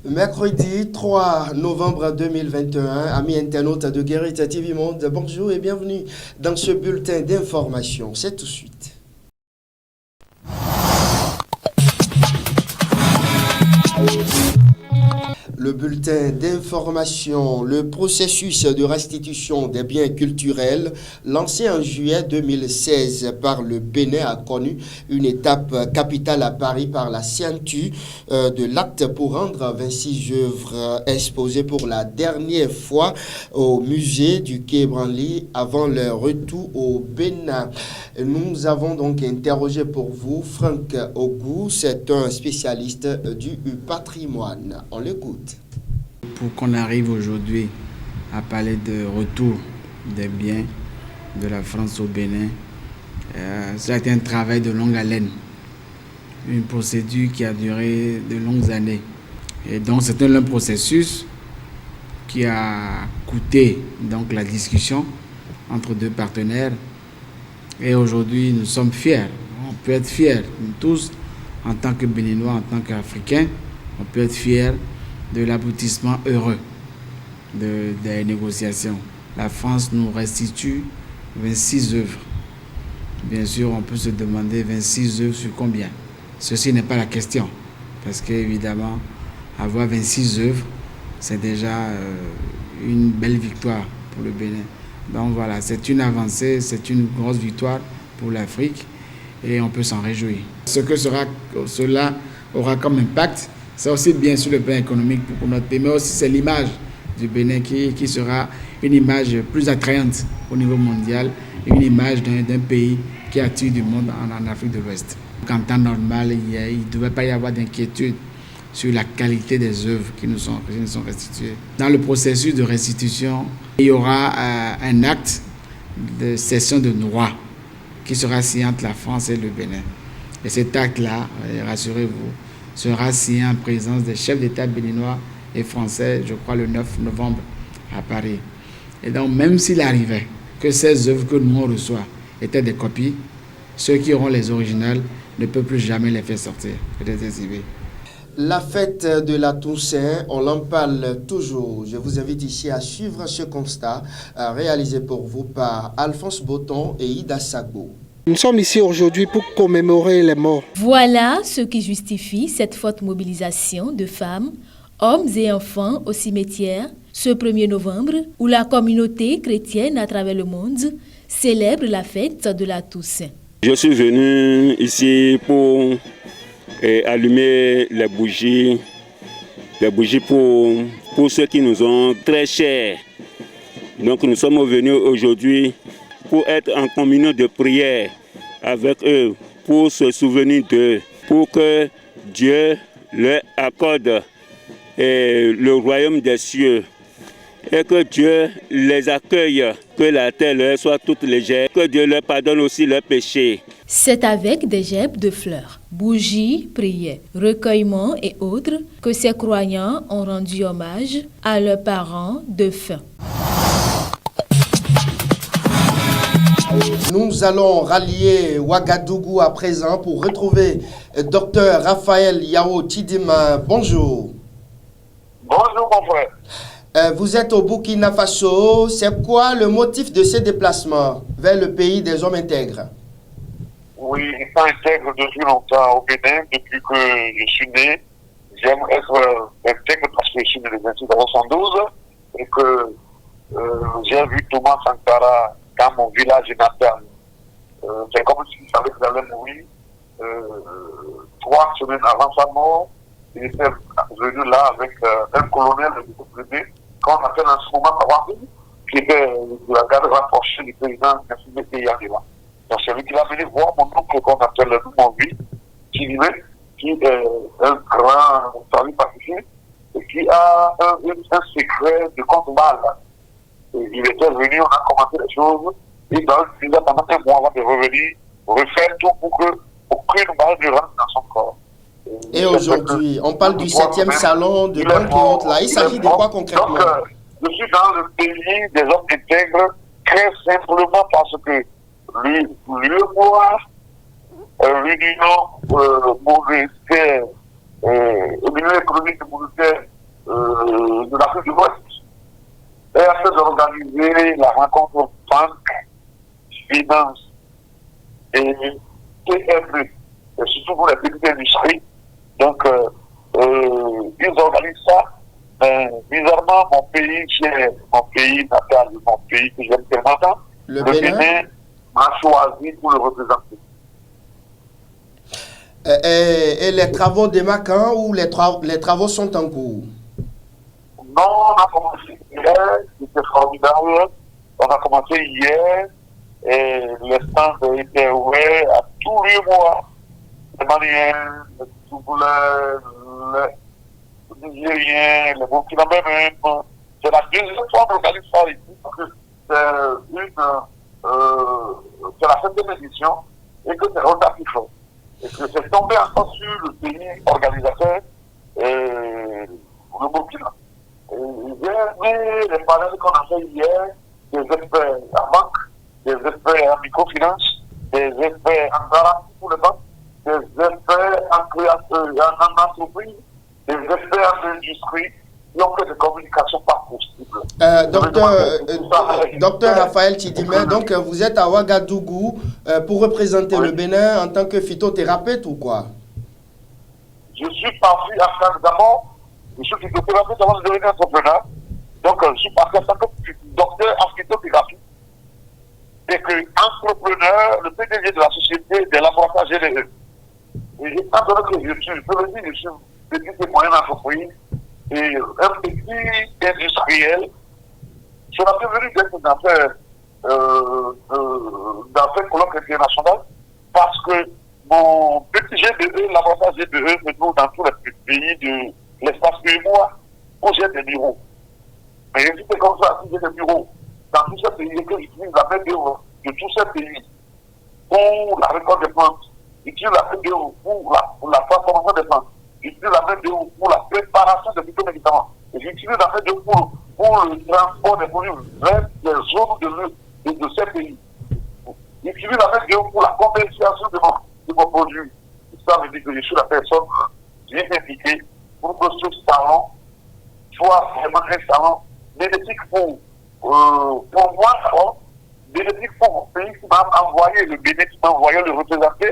Mercredi 3 novembre 2021, amis internautes de Guérita TV Monde, bonjour et bienvenue dans ce bulletin d'information. C'est tout de suite. Le bulletin d'information, le processus de restitution des biens culturels lancé en juillet 2016 par le Bénin a connu une étape capitale à Paris par la signature de l'acte pour rendre 26 œuvres exposées pour la dernière fois au musée du Quai Branly avant leur retour au Bénin. Nous avons donc interrogé pour vous Franck Ogou, c'est un spécialiste du patrimoine. On l'écoute. Pour qu'on arrive aujourd'hui à parler de retour des biens de la France au Bénin, ça a été un travail de longue haleine, une procédure qui a duré de longues années. Et donc c'est un long processus qui a coûté donc la discussion entre deux partenaires. Et aujourd'hui, nous sommes fiers. On peut être fiers, nous tous, en tant que Béninois, en tant qu'Africains, on peut être fiers de l'aboutissement heureux des négociations. La France nous restitue 26 œuvres. Bien sûr, on peut se demander 26 œuvres sur combien. Ceci n'est pas la question, parce qu'évidemment, avoir 26 œuvres, c'est déjà une belle victoire pour le Bénin. Donc voilà, c'est une avancée, c'est une grosse victoire pour l'Afrique et on peut s'en réjouir. Ce que cela aura comme impact, c'est aussi bien sur le plan économique pour notre pays, mais aussi c'est l'image du Bénin qui sera une image plus attrayante au niveau mondial, une image d'un pays qui attire du monde en Afrique de l'Ouest. En temps normal, il ne devrait pas y avoir d'inquiétude sur la qualité des œuvres qui nous sont restituées. Dans le processus de restitution, il y aura un acte de cession de droit qui sera signé entre la France et le Bénin. Et cet acte-là, rassurez-vous, sera signé en présence des chefs d'État béninois et français, je crois le 9 novembre à Paris. Et donc, même s'il arrivait que ces œuvres que nous on reçoit étaient des copies, ceux qui auront les originales ne peuvent plus jamais les faire sortir et les exhiber. La fête de la Toussaint, on en parle toujours. Je vous invite ici à suivre ce constat réalisé pour vous par Alphonse Botton et Ida Sagbo. Nous sommes ici aujourd'hui pour commémorer les morts. Voilà ce qui justifie cette forte mobilisation de femmes, hommes et enfants au cimetière ce 1er novembre où la communauté chrétienne à travers le monde célèbre la fête de la Toussaint. Je suis venu ici pour allumer les bougies pour ceux qui nous sont très chers. Donc nous sommes venus aujourd'hui pour être en communion de prière avec eux, pour se souvenir d'eux, pour que Dieu leur accorde le royaume des cieux et que Dieu les accueille, que la terre leur soit toute légère, que Dieu leur pardonne aussi leurs péchés. C'est avec des gerbes de fleurs, bougies, prières, recueillements et autres que ces croyants ont rendu hommage à leurs parents défunts. Nous allons rallier Ouagadougou à présent pour retrouver Dr Raphaël Yao Tidima. Bonjour. Bonjour mon frère. Vous êtes au Burkina Faso. C'est quoi le motif de ces déplacements vers le pays des hommes intègres? Oui, ils sont intègres depuis longtemps au Bénin, depuis que je suis né. J'aime être intègre parce que je suis né le 26 novembre 112 et que j'ai vu Thomas Sankara dans mon village natal. C'est comme s'il savait qu'il allait mourir. 3 semaines avant sa mort, il était venu là avec un colonel du groupe privé, qu'on appelle en ce moment Kawambi, qui était de la garde rapprochée du président Nassime Yandéba. Donc c'est lui qui l'a venu voir mon oncle qu'on appelle le Monvi, qui est un grand salut pacifique et qui a un secret de compte mal. Il était venu, on a commencé les choses, et dans le pendant un mois avant de revenir, refaire tout pour que aucune balle ne rentre dans son corps. Et aujourd'hui, on parle du 7e salon de Don Quichotte là. Il s'agit de quoi concrètement? Donc, je suis dans le pays des hommes intègres très simplement parce que l'UEMOA, l'Union monétaire, l'Union économique et monétaire de l'Afrique de l'Ouest est en train d'organiser la rencontre banque, finance et TME, et surtout pour les petites industries. Donc, ils organisent ça. Mais bizarrement, mon pays natal, mon pays que j'aime tellement, le Bénin m'a choisi pour le représenter. Et les travaux démarrent quand ou les travaux sont en cours? Non, on a commencé hier, c'était formidable. On a commencé hier et les stands étaient ouverts à tous les mois. Les Maliens, les Togolais, les Nigériens, les Burkinabés même. C'est la deuxième fois qu'on organise ça ici parce que c'est la 7e édition et que c'est rotatif. Et que c'est tombé encore sur le pays organisateur, le Burkina. Les panels qu'on a fait hier, des experts en banque, des experts en microfinance, des experts en garantie pour les banques, des experts en entreprise, des experts en industrie, qui ont fait des communications pas possibles. Docteur Raphaël Tchidimé, donc vous êtes à Ouagadougou pour représenter le Bénin en tant que phytothérapeute ou quoi? Je suis parti à Cannes d'abord, je suis phytothérapeute avant de devenir entrepreneur. Donc je suis parti en tant que docteur en phytothérapie. Et que entrepreneur, le PDG de la société des laboratoires GDE. Et étant donné que je suis petit et moyen entreprise, et un petit industriel, je m'en suis venu d'être dans un colloque international parce que mon petit GDE, laboratoire GDE, se trouve dans tous les pays de l'espace UEMOA où j'ai des bureaux. Mais c'est comme ça, si j'ai des bureaux dans tous ces pays et que j'utilise la main d'œuvre de tous ces pays pour la récolte des plantes, j'utilise la main d'œuvre pour la transformation des plantes, j'utilise la main d'œuvre pour la préparation des phytomédicaments, et j'utilise la main d'œuvre pour le transport des produits vers les zones de ces pays. J'utilise la main d'œuvre pour la commercialisation de mon produit. Ça veut dire que je suis la personne bien impliquée pour que ce salon soit vraiment un salon bénéfique pour moi d'abord, bénéfique pour mon pays qui m'a envoyé le Bénin, qui m'a envoyé le représenter,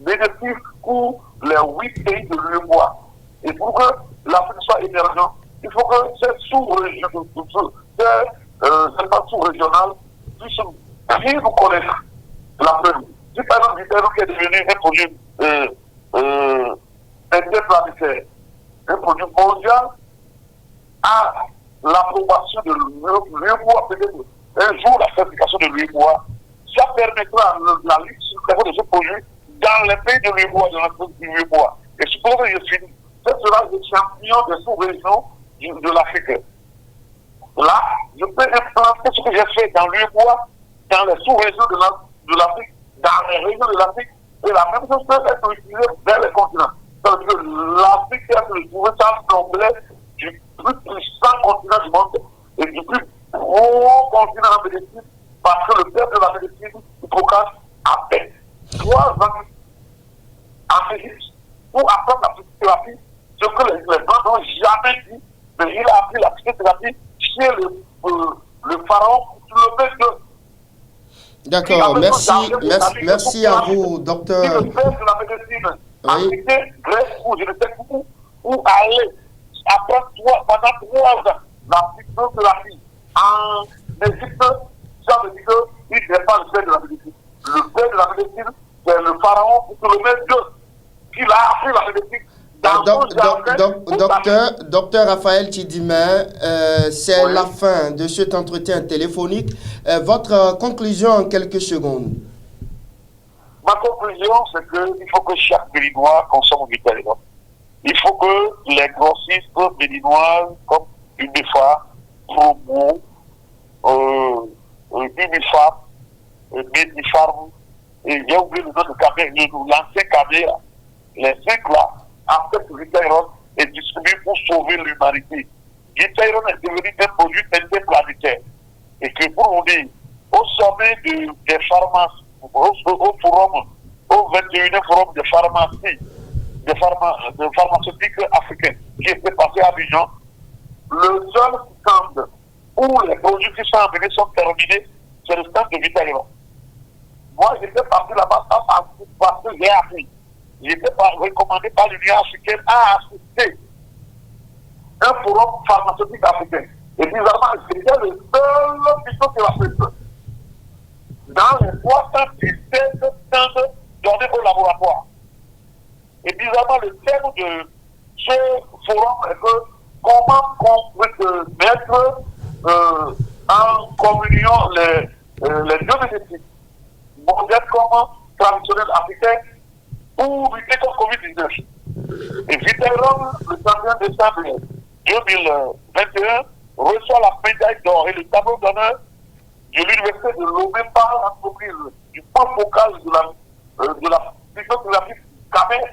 bénéfique pour les 8 pays de l'UEMOA. Et pour que l'Afrique soit émergente, il faut que cette sous-régionale puisse bien nous connaître l'Afrique. Si par exemple, l'Italie qui est devenu un produit interplanétaire, un produit mondial, à l'approbation de l'UEMOA, peut-être un jour la certification de l'UEMOA, ça permettra la lutte sur le de ce produit dans les pays de l'UEMOA, dans l'Afrique de l'UEMOA. Et je pense que je suis, ce sera le champion des sous-régions de l'Afrique. Là, je peux implanter ce que j'ai fait dans l'UEMOA, dans les sous-régions de l'Afrique, dans les régions de l'Afrique, et la même chose peut être utilisée vers les continents. Parce que l'Afrique est le trouver complet du plus puissant continent du monde et du plus gros continent en médecine, parce que le père de la médecine, Hippocrate, a fait 3 ans en Égypte pour apprendre la phytothérapie, ce que les gens n'ont jamais dit, mais il a appris la phytothérapie chez le pharaon pour le mettre de. D'accord, merci à vous, docteur. Si le père de la médecine a quitté Grèce ou je ne sais où aller apprendre pendant 3 ans la phytothérapie en Égypte, ça veut dire qu'il n'est pas le père de la médecine. Le père de la médecine, c'est le pharaon pour le mettre de qu'il a appris la médecine. Docteur Raphaël Tchidimé, c'est la fin de cet entretien téléphonique. Votre conclusion en quelques secondes. Ma conclusion, c'est qu'il faut que chaque Béninois consomme du Téléphone. Il faut que les grossistes béninois, comme UNIFA, Promo, UNIFAM, Medifarm, et j'ai oublié le nom de l'ancien Caméra, les 5 là, acceptent Gitairon et distribuent pour sauver l'humanité. Gitairon est devenu un produit interplanétaire. Et que pour vous dire, au sommet des pharmacies, au forum, au 21e forum des pharmacies, des pharmaceutiques africains qui était passé à Abidjan, le seul stand où les produits qui sont amenés sont terminés, c'est le stand de Vitaïron. Moi, j'étais parti là-bas parce que j'ai appris. J'étais recommandé par l'Union africaine à assister un forum pharmaceutique africain. Et bizarrement, c'était le seul phytothérapeute dans les 317 stands donnés au laboratoire. Et bizarrement, le thème de ce forum est que comment on peut mettre en communion les biomédecines modernes comme traditionnelles africaines pour lutter contre Covid-19. Et Vitaïron, le 31 décembre 2021, reçoit la médaille d'or et le tableau d'honneur de l'Université de Lomé par l'entreprise du point focal de la physiothérapie CAMES,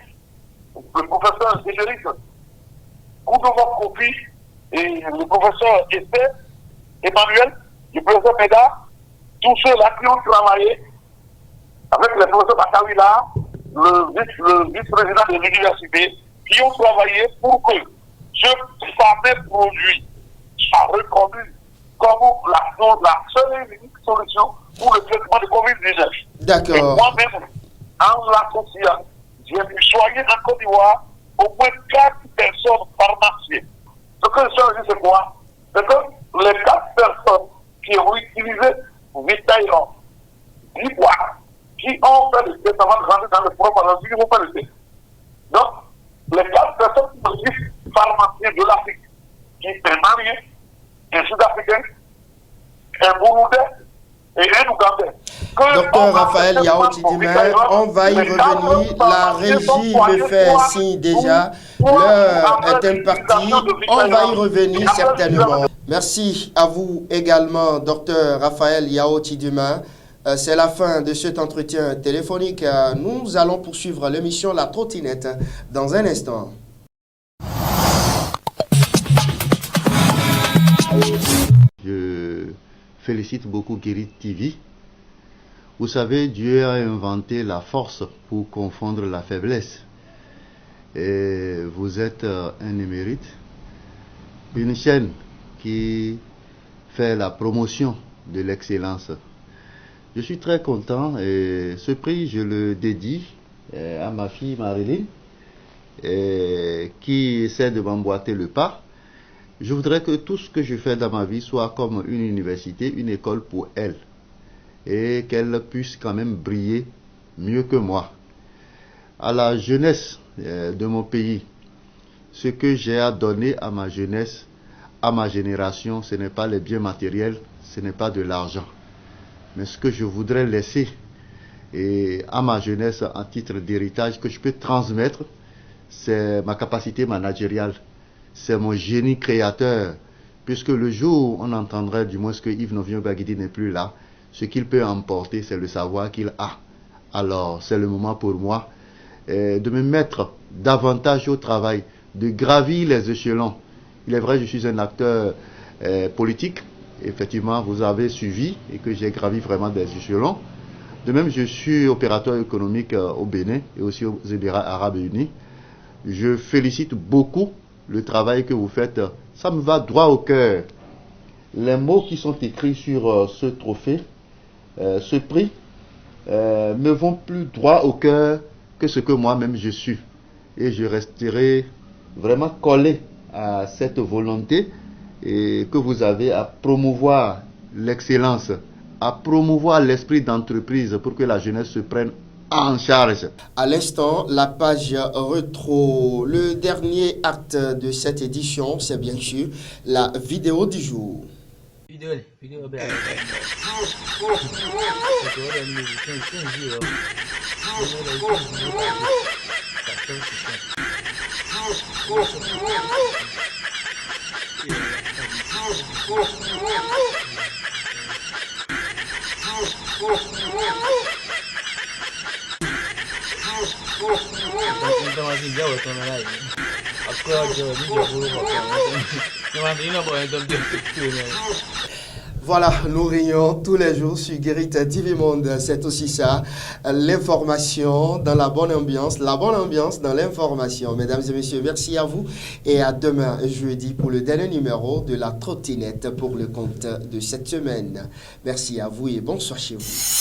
le professeur Générique Koudova Kofi et le professeur Esther Emmanuel, le professeur Méda, tous ceux-là qui ont travaillé avec le professeur Bakawila, le vice-président de l'université, qui ont travaillé pour que ce fameux produit soit reconnu comme la seule et unique solution pour le traitement de Covid-19. D'accord. Et moi-même, en l'associant, j'ai pu soigner en Côte d'Ivoire au moins 4 personnes pharmaciennes. Ce que je sais, c'est quoi? C'est que les 4 personnes qui ont utilisé Vitaïron, d'Ivoire, qui ont fait le test avant de rentrer dans le programme, qui ont fait le test. Donc, les 4 personnes qui sont pharmaciens de l'Afrique, qui sont mariés, un Sud-Africain, un Burundais et un Ougandais. Docteur Raphaël Yao Tidimé, on va y revenir. La régie me fait signe déjà. L'heure est impartie. On va y revenir certainement. Merci à vous également, docteur Raphaël Yao Tidimé. C'est la fin de cet entretien téléphonique. Nous allons poursuivre l'émission La Trottinette dans un instant. Je félicite beaucoup Guérit TV. Vous savez, Dieu a inventé la force pour confondre la faiblesse. Et vous êtes un émérite, une chaîne qui fait la promotion de l'excellence. Je suis très content et ce prix, je le dédie à ma fille Marilyn, qui essaie de m'emboîter le pas. Je voudrais que tout ce que je fais dans ma vie soit comme une université, une école pour elle. Et qu'elle puisse quand même briller mieux que moi. À la jeunesse de mon pays, ce que j'ai à donner à ma jeunesse, à ma génération, ce n'est pas les biens matériels, ce n'est pas de l'argent. Mais ce que je voudrais laisser à ma jeunesse en titre d'héritage que je peux transmettre, c'est ma capacité managériale. C'est mon génie créateur, puisque le jour où on entendrait du moins ce que Yves Novio-Baguidi n'est plus là, ce qu'il peut emporter, c'est le savoir qu'il a. Alors, c'est le moment pour moi de me mettre davantage au travail, de gravir les échelons. Il est vrai, je suis un acteur politique. Effectivement, vous avez suivi et que j'ai gravi vraiment des échelons. De même, je suis opérateur économique au Bénin et aussi aux Émirats Arabes Unis. Je félicite beaucoup le travail que vous faites. Ça me va droit au cœur. Les mots qui sont écrits sur ce trophée, ce prix, me vont plus droit au cœur que ce que moi-même je suis. Et je resterai vraiment collé à cette volonté que vous avez à promouvoir l'excellence, à promouvoir l'esprit d'entreprise pour que la jeunesse se prenne en charge. À l'instant, la page rétro. Le dernier acte de cette édition, c'est bien sûr la vidéo du jour. Voilà, nous rions tous les jours sur Guérite Divimonde. C'est aussi ça, l'information dans la bonne ambiance dans l'information. Mesdames et messieurs, merci à vous et à demain jeudi pour le dernier numéro de la trottinette pour le compte de cette semaine. Merci à vous et bonsoir chez vous.